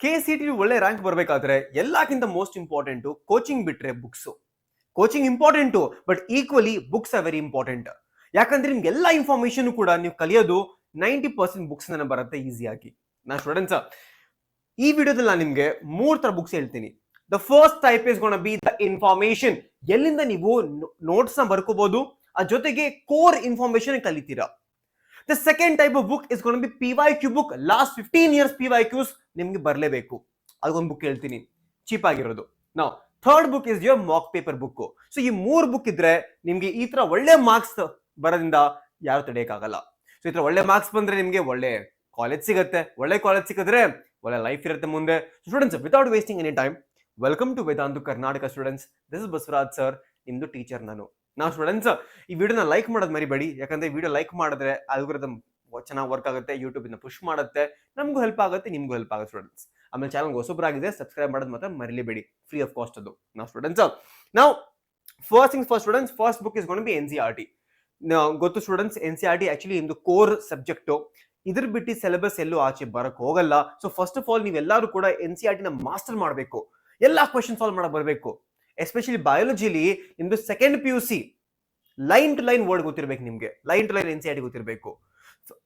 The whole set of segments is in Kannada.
KCT ಒಳ್ಳೆ ರ್ಯಾಂಕ್ ಬರಬೇಕಾದ್ರೆ ಎಲ್ಲಕ್ಕಿಂತ ಮೋಸ್ಟ್ ಇಂಪಾರ್ಟೆಂಟ್ ಕೋಚಿಂಗ್ ಬಿಟ್ರೆ books. Coaching important, but equally books are very important. ಯಾಕಂದ್ರೆ ನಿಮ್ಗೆ ಎಲ್ಲ ಇನ್ಫಾರ್ಮೇಶನ್ ಕೂಡ ನೀವು ಕಲಿಯೋದು 90% ಬುಕ್ಸ್ ನನ್ನ ಬರುತ್ತೆ ಈಸಿಯಾಗಿ. ನಾ ಸ್ಟೂಡೆಂಟ್ಸ್, ಈ ವಿಡಿಯೋದಲ್ಲಿ ನಾನು ನಿಮ್ಗೆ 3 ತರ ಬುಕ್ಸ್ ಹೇಳ್ತೀನಿ. The first type is gonna be the information, ಎಲ್ಲಿಂದ ನೀವು ನೋಟ್ಸ್ ನ ಬರ್ಕೋಬಹುದು, ಅದ್ರ ಜೊತೆಗೆ ಕೋರ್ ಇನ್ಫಾರ್ಮೇಶನ್ ಕಲಿತೀರಾ. The second type of book is going to be PYQ book. Last 15 years PYQs ನಿಮಗೆ ಬರಲೇಬೇಕು. ಅದೊಂದು ಬುಕ್ ಹೇಳ್ತೀನಿ, ಚೀಪ್ ಆಗಿರೋದು. ನಾವು third book is your mock paper book. So ಈ 3 ಬುಕ್ ಇದ್ರೆ ನಿಮ್ಗೆ ಈ ತರ ಒಳ್ಳೆ ಮಾರ್ಕ್ಸ್ ಬರೋದ್ರಿಂದ ಯಾರು ತಡೆಯಕ್ಕಾಗಲ್ಲ. ಸೊ ಈ ತರ ಒಳ್ಳೆ ಮಾರ್ಕ್ಸ್ ಬಂದ್ರೆ ನಿಮ್ಗೆ ಒಳ್ಳೆ ಕಾಲೇಜ್ ಸಿಗುತ್ತೆ. ಒಳ್ಳೆ ಕಾಲೇಜ್ ಸಿಕ್ಕಿದ್ರೆ ಒಳ್ಳೆ ಲೈಫ್ ಇರುತ್ತೆ ಮುಂದೆ. Students, without wasting any time, welcome to Vedantu Karnataka students. This is Basavaraj sir, ನಿಮ್ದು ಟೀಚರ್ ನಾನು. ನಾವು ಸ್ಟೂಡೆಂಟ್ಸ್, ಈ ವಿಡಿಯೋನ ಲೈಕ್ ಮಾಡೋದು ಮರಿಬೇಡಿ. ಯಾಕಂದ್ರೆ ವಿಡಿಯೋ ಲೈಕ್ ಮಾಡಿದ್ರೆ ಆಲ್ಗೋರಿಥಮ್ ಚೆನ್ನಾಗಿ ವರ್ಕ್ ಆಗುತ್ತೆ, ಯೂಟ್ಯೂಬ್ ಇಂದ ಪುಷ್ ಮಾಡುತ್ತೆ, ನಮಗೂ ಹೆಲ್ಪ್ ಆಗುತ್ತೆ, ನಿಮ್ಗೂ ಹೆಲ್ಪ್ ಆಗುತ್ತೆ ಸ್ಟೂಡೆಂಟ್ಸ್. ಆಮೇಲೆ ಚಾನಲ್ ಹೊಸಬ್ರಾಗಿದೆ, ಸಬ್ಸ್ಕ್ರೈಬ್ ಮಾಡೋದು ಮಾತ್ರ ಮರಿಲೇಬೇಡಿ, ಫ್ರೀ ಆಫ್ ಕಾಸ್ಟ್ ಅದು. ನಾವು ಸ್ಟೂಡೆಂಟ್ಸ್, ನಾವು first things first students, first book is gonna be NCERT. ಗೊತ್ತು ಸ್ಟೂಡೆಂಟ್ಸ್, NCERT ಆಕ್ಚುಲಿ ನಿಮ್ದು ಕೋರ್ ಸಬ್ಜೆಕ್ಟ್. ಇದ್ರ ಬಿಟ್ಟು ಸಿಲೆಬಸ್ ಎಲ್ಲೂ ಆಚೆ ಬರಕ್ ಹೋಗಲ್ಲ. ಸೊ ಫಸ್ಟ್ ಆಫ್ ಆಲ್ ನೀವೆಲ್ಲರೂ ಕೂಡ NCERT ನ ಮಾಸ್ಟರ್ ಮಾಡಬೇಕು, ಎಲ್ಲಾ ಕ್ವೆಶನ್ ಸಾಲ್ವ್ ಮಾಡಕ್ ಬರಬೇಕು. ಎಸ್ಪೆಷಲಿ ಬಯಾಲಜಿಲಿ ನಿಮ್ದು second PUC line to line word ಗೊತ್ತಿರ್ಬೇಕು ನಿಮ್ಗೆ, ಲೈನ್ ಟು ಲೈನ್ NCERT ಗೊತ್ತಿರಬೇಕು.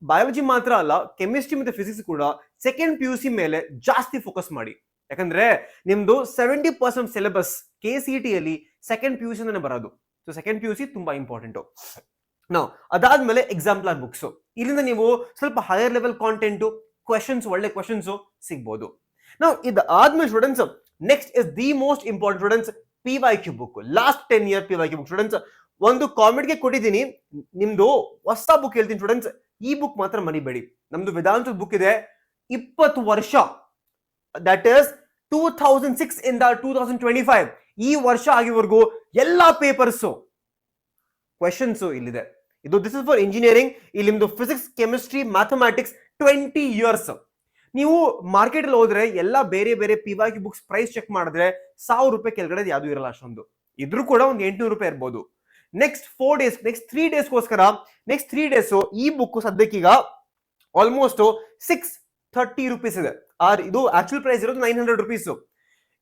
ಬಯಾಲಜಿ ಮಾತ್ರ ಅಲ್ಲ, ಕೆಮಿಸ್ಟ್ರಿ ಮತ್ತೆ ಫಿಸಿಕ್ಸ್ ಕೂಡ ಸೆಕೆಂಡ್ PUC ಮೇಲೆ ಜಾಸ್ತಿ ಫೋಕಸ್ ಮಾಡಿ. ಯಾಕಂದ್ರೆ ನಿಮ್ದು 70% ಸಿಲೆಬಸ್ KCET ಅಲ್ಲಿ ಸೆಕೆಂಡ್ PUC ಅಂತಾನೆ ಬರೋದು. ಸೊ ಸೆಕೆಂಡ್ PUC ತುಂಬಾ ಇಂಪಾರ್ಟೆಂಟ್. ನಾವು ಅದಾದ್ಮೇಲೆ ಎಕ್ಸಾಂಪ್ಲರ್ ಬುಕ್ಸ್, ಇಲ್ಲಿಂದ ನೀವು ಸ್ವಲ್ಪ ಹೈಯರ್ ಲೆವೆಲ್ ಕಾಂಟೆಂಟ್, ಕ್ವೆಶನ್ಸ್, ಒಳ್ಳೆ ಕ್ವೆಶನ್ಸ್ ಸಿಗ್ಬೋದು. ನಾವು ಇದಾದ್ಮೇಲೆ students, next is the most important students, PYQ book. Last 10 year PYQ book students. ಒಂದು ಕಾಮೆಂಟ್ಗೆ ಕೊಟ್ಟಿದ್ದೀನಿ, ನಿಮ್ದು ಹೊಸ ಬುಕ್ ಹೇಳ್ತೀನಿ ಸ್ಟೂಡೆಂಟ್ಸ್, ಈ ಬುಕ್ ಮಾತ್ರ ಮರಿಬೇಡಿ. ನಮ್ದು ವೇದಾಂತದ ಬುಕ್ ಇದೆ 20 ವರ್ಷ, ದಟ್ ಇಸ್ 2006 ಇಂದ 2025 ಈ ವರ್ಷ ಆಗಿವರೆಗೂ ಎಲ್ಲಾ ಪೇಪರ್ಸ್ ಕ್ವೆಶನ್ಸ್ ಇಲ್ಲಿದೆ. ಇದು ದಿಸ್ ಇಸ್ ಫಾರ್ ಇಂಜಿನಿಯರಿಂಗ್. ಇಲ್ಲಿ ನಿಮ್ದು ಫಿಸಿಕ್ಸ್, ಕೆಮಿಸ್ಟ್ರಿ, ಮ್ಯಾಥಮೆಟಿಕ್ಸ್ 20 years. ನೀವು ಮಾರ್ಕೆಟ್ ಅಲ್ಲಿ ಹೋದ್ರೆ ಎಲ್ಲ ಬೇರೆ ಬೇರೆ PYQ ಬುಕ್ಸ್ ಪ್ರೈಸ್ ಚೆಕ್ ಮಾಡಿದ್ರೆ 1000 ರೂಪಾಯಿ ಕೆಳಗಡೆ ಯಾವ್ದು ಇರಲ್ಲ. ಅಷ್ಟೊಂದು ಇದ್ರೂ ಕೂಡ ಒಂದು 800 ರೂಪಾಯಿ ಇರ್ಬೋದು. ನೆಕ್ಸ್ಟ್ 4 days, ನೆಕ್ಸ್ಟ್ 3 daysಗೋಸ್ಕರ, ನೆಕ್ಸ್ಟ್ 3 days ಈ ಬುಕ್ ಸದ್ಯಕ್ಕೀಗ ಆಲ್ಮೋಸ್ಟ್ 630 ರೂಪೀಸ್ ಇದೆ. ಇದು ಆಕ್ಚುಲ್ ಪ್ರೈಸ್ ಇರೋದು 900 ರೂಪೀಸ್.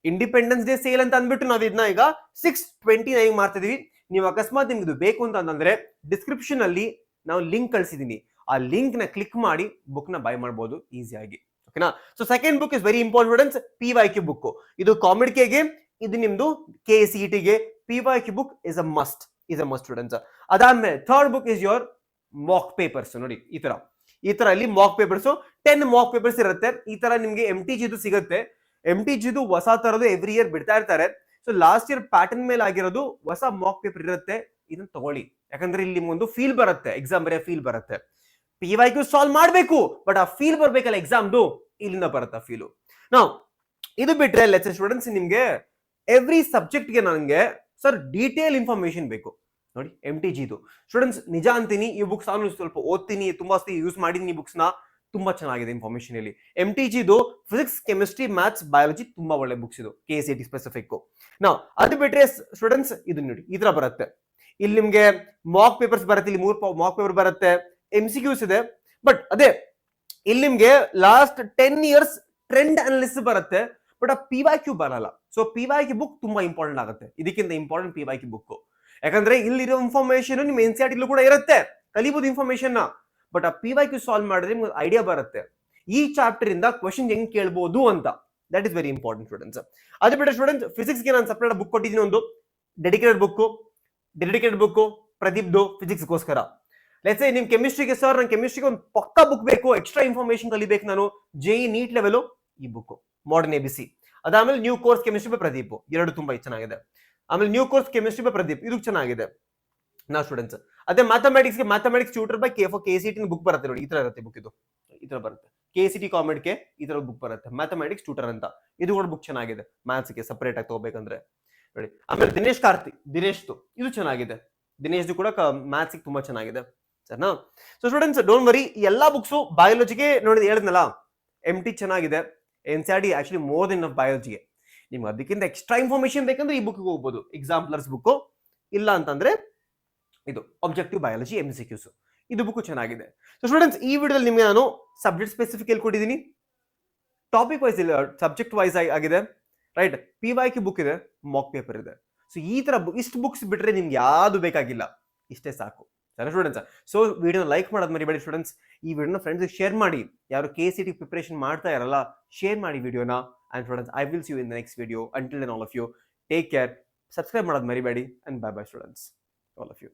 ಇಂಡಿಪೆಂಡೆನ್ಸ್ ಡೇ ಸೇಲ್ ಅಂತ ಅಂದ್ಬಿಟ್ಟು ನಾವು ಇದನ್ನ ಈಗ 629 ಮಾಡ್ತಿದೀವಿ. ನೀವು ಅಕಸ್ಮಾತ್ ನಿಮ್ಗೆ ಇದು ಬೇಕು ಅಂತಂದ್ರೆ ಡಿಸ್ಕ್ರಿಪ್ಷನ್ ಅಲ್ಲಿ ನಾವು ಲಿಂಕ್ ಕಳಿಸಿದೀನಿ, ಆ ಲಿಂಕ್ ನ ಕ್ಲಿಕ್ ಮಾಡಿ ಬುಕ್ ನ ಬೈ ಮಾಡಬಹುದು ಈಸಿಯಾಗಿ. ಓಕೆನಾ? So second book is very important students, PYQ book. ಇದು ಕಾಮಿಡ್ಗೆ, ಇದು ನಿಮ್ದು KCET ಗೆ PYQ book is a must students. ಅದಾದ್ಮೇಲೆ third book is your mock papers. ನೋಡಿ ಈ ತರ ಇಲ್ಲಿ ಮಾಕ್ ಪೇಪರ್ಸ್ 10 ಮಾಕ್ ಪೇಪರ್ಸ್ ಇರುತ್ತೆ. ಈ ತರ ನಿಮ್ಗೆ MTG ಸಿಗುತ್ತೆ. MTG ಹೊಸ ತರದು ಎವ್ರಿ ಇಯರ್ ಬಿಡ್ತಾ ಇರ್ತಾರೆ. ಸೊ ಲಾಸ್ಟ್ ಇಯರ್ ಪ್ಯಾಟರ್ನ್ ಮೇಲೆ ಆಗಿರೋದು ಹೊಸ ಮಾಕ್ ಪೇಪರ್ ಇರುತ್ತೆ, ಇದನ್ನ ತಗೊಳ್ಳಿ. ಯಾಕಂದ್ರೆ ಇಲ್ಲಿ ಒಂದು ಫೀಲ್ ಬರುತ್ತೆ, ಎಕ್ಸಾಮ್ ಬರೆಯೋ ಫೀಲ್ ಬರುತ್ತೆ. PYQ ಸಾಲ್ವ್ ಮಾಡ್ಬೇಕು, ಬಟ್ ಆ ಫೀಲ್ ಬರ್ಬೇಕಲ್ಲ ಎಕ್ಸಾಮ್ದು, ಇಲ್ಲಿಂದ ಬರುತ್ತೆ ಫೀಲು. ನಾವು ಇದು ಬಿಟ್ರೆ ಲೆಟ್ಸ್ ಸ್ಟೂಡೆಂಟ್ಸ್, ನಿಮ್ಗೆ ಎವ್ರಿ ಸಬ್ಜೆಕ್ಟ್ಗೆ ನನಗೆ ಸರ್ ಡೀಟೇಲ್ ಇನ್ಫಾರ್ಮೇಶನ್ ಬೇಕು. ನೋಡಿ MTG ಸ್ಟೂಡೆಂಟ್ಸ್, ನಿಜ ಅಂತೀನಿ, ಈ ಬುಕ್ಸ್ ನಾನು ಸ್ವಲ್ಪ ಓದ್ತೀನಿ, ತುಂಬಾ ಯೂಸ್ ಮಾಡಿದೀನಿ. ಈ ಬುಕ್ಸ್ ನ ತುಂಬಾ ಚೆನ್ನಾಗಿದೆ ಇನ್ಫಾರ್ಮೇಶನ್ ಇಲ್ಲಿ. MTG physics, chemistry, maths, biology ತುಂಬಾ ಒಳ್ಳೆ ಬುಕ್ಸ್ ಇದು, KCET ಸ್ಪೆಸಿಫಿಕ್. ನಾವು ಅದು ಬಿಟ್ರೆ ಸ್ಟೂಡೆಂಟ್ಸ್ ಇದು ನೋಡಿ ಈ ತರ ಬರುತ್ತೆ. ಇಲ್ಲಿ ನಿಮ್ಗೆ ಮಾಕ್ ಪೇಪರ್ಸ್ ಬರುತ್ತೆ, ಇಲ್ಲಿ 3 ಮಾಕ್ ಪೇಪರ್ ಬರುತ್ತೆ, MCQs ಇದೆ. ಬಟ್ ಅದೇ ಇಲ್ಲಿ ನಿಮ್ಗೆ ಲಾಸ್ಟ್ 10 years ಟ್ರೆಂಡ್ ಅನಾಲಿಸಿಸ್ ಬರುತ್ತೆ, ಬಟ್ ಆ PYQ ಬರಲ್ಲ. ಸೊ PYQ ಬುಕ್ ತುಂಬಾ ಇಂಪಾರ್ಟೆಂಟ್ ಆಗುತ್ತೆ. ಇದಕ್ಕಿಂತ ಇಂಪಾರ್ಟೆಂಟ್ PYQ ಬುಕ್. ಯಾಕಂದ್ರೆ ಇಲ್ಲಿರೋ ಇನ್ಫಾರ್ಮೇಶನ್ ನಿಮ್ NCERT ಕೂಡ ಇರುತ್ತೆ, ಕಲಿಬಹುದು ಇನ್ಫಾರ್ಮೇಶನ್ ನ. ಬಟ್ ಆ PYQ ಸಾಲ್ವ್ ಮಾಡಿದ್ರೆ ನಿಮ್ಗೆ ಐಡಿಯಾ ಬರುತ್ತೆ, ಈ ಚಾಪ್ಟರ್ ಇಂದ ಕ್ವೆಶನ್ ಹೆಂಗ್ ಕೇಳ್ಬೋದು ಅಂತ. That is very important students. ಅದು ಬಿಟ್ಟರೆ ಸ್ಟೂಡೆಂಟ್ಸ್, ಫಿಸಿಕ್ಸ್ ಗೆ ನಾನು ಸಪರೇಟ್ ಬುಕ್ ಕೊಟ್ಟಿದ್ದೀನಿ, ಒಂದು ಡೆಡಿಕೇಟೆಡ್ ಬುಕ್ ಪ್ರದೀಪ್ದು ಫಿಸಿಕ್ಸ್ಗೋಸ್ಕರ. ಲೆಟ್ಸ್ ಸೇ ನಿಮ್ ಕೆಮಿಸ್ಟ್ರಿಗೆ ಸರ್ ನಾನು ಕೆಮಿಸ್ಟ್ರಿಗೆ ಒಂದು ಪಕ್ಕಾ ಬುಕ್ ಬೇಕು, ಎಕ್ಸ್ಟ್ರಾ ಇನ್ಫಾರ್ಮೇಶನ್ ಕಲಿಬೇಕು ನಾನು, JEE ನೀಟ್ ಲೆವೆಲ್, ಈ ಬುಕ್ ಮಾಡರ್ನ್ ABC. ಅದಾದ್ಮೇಲೆ new course chemistry by Pradeep, ಎರಡು ತುಂಬಾ ಚೆನ್ನಾಗಿದೆ. ಆಮೇಲೆ new course chemistry by Pradeep, ಇದು ಚೆನ್ನಾಗಿದೆ. ನಾ ಸ್ಟೂಡೆಂಟ್ಸ್ ಅದೇ mathematics tutor by KCET book ಬರುತ್ತೆ ನೋಡಿ, ಈ ತರ ಇರುತ್ತೆ ಬುಕ್. ಇದು ಈ ತರ ಬರುತ್ತೆ, KCET ಕಾಮೆಡ್ಗೆ ಈ ತರ ಬುಕ್ ಬರುತ್ತೆ, ಮ್ಯಾಥಮೆಟಿಕ್ಸ್ ಟ್ಯೂಟರ್ ಅಂತ. ಇದು ಕೂಡ ಬುಕ್ ಚೆನ್ನಾಗಿದೆ, ಮ್ಯಾಥ್ಸ್ ಗೆ ಸಪರೇಟ್ ಆಗಿ ತಗೋಬೇಕಂದ್ರೆ ನೋಡಿ. ಆಮೇಲೆ ದಿನೇಶ್ದು ಇದು ಚೆನ್ನಾಗಿದೆ, ದಿನೇಶ್ದು ಕೂಡ ಮ್ಯಾಥ್ಸ್ ತುಂಬಾ ಚೆನ್ನಾಗಿದೆ ಸರಿನಾ. ಸೊ ಸ್ಟೂಡೆಂಟ್ಸ್ ಡೋಂಟ್ ವರಿ, ಎಲ್ಲಾ ಬುಕ್ಸ್ ಬಯಾಲಜಿಗೆ ನೋಡಿ ಹೇಳಿದ್ನಲ್ಲ, MT ಚೆನ್ನಾಗಿದೆ, NCERT actually more than of ಬಯಾಲಜಿಗೆ. ನಿಮ್ಗೆ ಅದಕ್ಕಿಂತ ಎಕ್ಸ್ಟ್ರಾ ಇನ್ಫಾರ್ಮೇಶನ್ ಬೇಕಂದ್ರೆ ಈ ಬುಕ್ ಹೋಗ್ಬೋದು, ಎಕ್ಸಾಂಪ್ಲರ್ಸ್ ಬುಕ್. ಇಲ್ಲ ಅಂತಂದ್ರೆ ಇದು ಆಬ್ಜೆಕ್ಟಿವ್ ಬಯಾಲಜಿ MCQs, ಇದು ಬುಕ್ ಚೆನ್ನಾಗಿದೆ. ಸೊ ಸ್ಟೂಡೆಂಟ್ಸ್, ಈ ವಿಡಿಯೋದಲ್ಲಿ ನಿಮಗೆ ನಾನು ಸಬ್ಜೆಕ್ಟ್ ಸ್ಪೆಸಿಫಿಕ್ ಹೇಳ್ಕೊಟ್ಟಿದ್ದೀನಿ, ಟಾಪಿಕ್ ವೈಸ್ ಇಲ್ಲ, ಸಬ್ಜೆಕ್ಟ್ ವೈಸ್ ಆಗಿದೆ, ರೈಟ್. PYQ ಬುಕ್ ಇದೆ, ಮಾಕ್ ಪೇಪರ್ ಇದೆ. ಸೊ ಈ ತರ ಇಷ್ಟು ಬುಕ್ಸ್ ಬಿಟ್ರೆ ನಿಮ್ಗೆ ಯಾವುದು ಬೇಕಾಗಿಲ್ಲ, ಇಷ್ಟೇ ಸಾಕು ಸರಿ ಸ್ಟೂಡೆಂಟ್ಸ್. ಸೊ ವಿಡಿಯೋನ ಲೈಕ್ ಮಾಡೋದು ಮರಿಬೇಡಿ ಸ್ಟೂಡೆಂಟ್ಸ್. ಈ ವಿಡಿಯೋನ ಫ್ರೆಂಡ್ಸ್ ಶೇರ್ ಮಾಡಿ, ಯಾರು KCT ಪ್ರಿಪರೇಷನ್ ಮಾಡ್ತಾ ಇರಲ್ಲ ಶೇರ್ ಮಾಡಿ ವಿಡಿಯೋನ. And students, I will see you in the next video. Until then all of you take care, subscribe ಮಾಡೋದು ಮರಿಬೇಡಿ, and bye bye students, all of you.